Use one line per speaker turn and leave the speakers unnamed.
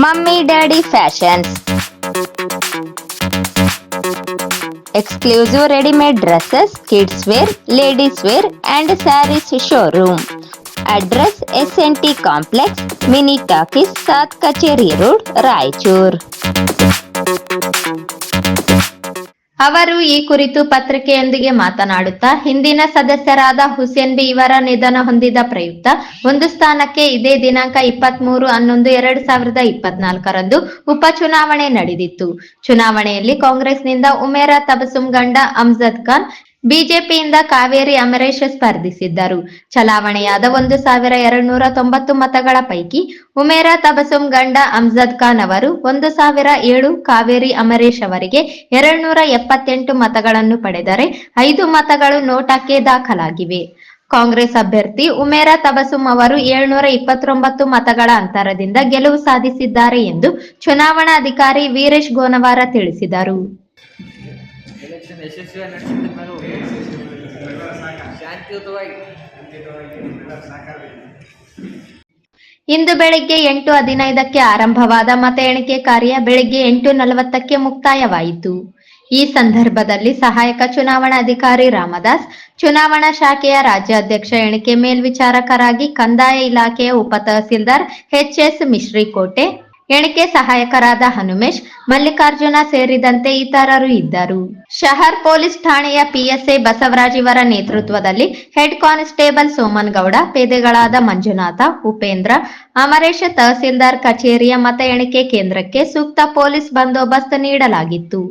Mummy Daddy Fashions. Exclusive ready-made dresses, kids wear, ladies wear and sarees showroom. Address SNT Complex, Mini Talkies, South Kacheri Road, Raichur. ಅವರು ಈ ಕುರಿತು ಪತ್ರಿಕೆಯೊಂದಿಗೆ ಮಾತನಾಡುತ್ತಾ, ಹಿಂದಿನ ಸದಸ್ಯರಾದ Hussain B ಇವರ ನಿಧನ ಹೊಂದಿದ ಪ್ರಯುಕ್ತ ಒಂದು ಸ್ಥಾನಕ್ಕೆ ಇದೇ ದಿನಾಂಕ 23/11/2024ರಂದು ಉಪಚುನಾವಣೆ ನಡೆದಿತ್ತು. ಚುನಾವಣೆಯಲ್ಲಿ ಕಾಂಗ್ರೆಸ್ನಿಂದ ಉಮೇರಾ ತಬಸುಮ್ ಗಂಡ ಅಮ್ಜದ್ ಖಾನ್, ಬಿಜೆಪಿಯಿಂದ ಕಾವೇರಿ ಅಮರೇಶ್ ಸ್ಪರ್ಧಿಸಿದ್ದರು. ಚಲಾವಣೆಯಾದ 1290 ಮತಗಳ ಪೈಕಿ ಉಮೇರಾ ತಬಸುಮ್ ಗಂಡ ಅಮ್ಜದ್ ಖಾನ್ ಅವರು 1007, ಕಾವೇರಿ ಅಮರೇಶ್ ಅವರಿಗೆ 278 ಮತಗಳನ್ನು ಪಡೆದರೆ 5 ಮತಗಳು ನೋಟಾಕ್ಕೆ ದಾಖಲಾಗಿವೆ. ಕಾಂಗ್ರೆಸ್ ಅಭ್ಯರ್ಥಿ ಉಮೇರಾ ತಬಸುಮ್ ಅವರು 729 ಮತಗಳ ಅಂತರದಿಂದ ಗೆಲುವು ಸಾಧಿಸಿದ್ದಾರೆ ಎಂದು ಚುನಾವಣಾಧಿಕಾರಿ ವೀರೇಶ್ ಗೋನವಾರ ತಿಳಿಸಿದರು.
ಎಲೆಕ್ಷನ್ ಯಶಸ್ವಿಯಾಗಿ ನಡೆಸಿದ ಮೇಲೂ ಶಾಂತಿಯುತವಾಗಿ
ಇಂದು ಬೆಳಗ್ಗೆ 8:15ಕ್ಕೆ ಆರಂಭವಾದ ಮತ ಎಣಿಕೆ ಕಾರ್ಯ ಬೆಳಗ್ಗೆ 8:40ಕ್ಕೆ ಮುಕ್ತಾಯವಾಯಿತು. ಈ ಸಂದರ್ಭದಲ್ಲಿ ಸಹಾಯಕ ಚುನಾವಣಾಧಿಕಾರಿ ರಾಮದಾಸ್, ಚುನಾವಣಾ ಶಾಖೆಯ ರಾಜ್ಯಾಧ್ಯಕ್ಷ ಎಣಿಕೆ ಮೇಲ್ವಿಚಾರಕರಾಗಿ ಕಂದಾಯ ಇಲಾಖೆಯ ಉಪ ತಹಸೀಲ್ದಾರ್ ಎಚ್.ಎಸ್. ಮಿಶ್ರಿಕೋಟೆ, ಎಣಿಕೆ ಸಹಾಯಕರಾದ ಹನುಮೇಶ್, ಮಲ್ಲಿಕಾರ್ಜುನ ಸೇರಿದಂತೆ ಇತರರು ಇದ್ದರು. ಶಹರ್ ಪೊಲೀಸ್ ಠಾಣೆಯ ಪಿಎಸ್ಐ ಬಸವರಾಜ್ ಇವರ ನೇತೃತ್ವದಲ್ಲಿ ಹೆಡ್ ಕಾನ್ಸ್ಟೇಬಲ್ ಸೋಮನ್ ಗೌಡ, ಪೇದೆಗಳಾದ ಮಂಜುನಾಥ, ಉಪೇಂದ್ರ, ಅಮರೇಶ್, ತಹಸೀಲ್ದಾರ್ ಕಚೇರಿಯ ಮತ ಎಣಿಕೆ ಕೇಂದ್ರಕ್ಕೆ ಸೂಕ್ತ ಪೊಲೀಸ್ ಬಂದೋಬಸ್ತ್ ನೀಡಲಾಗಿತ್ತು.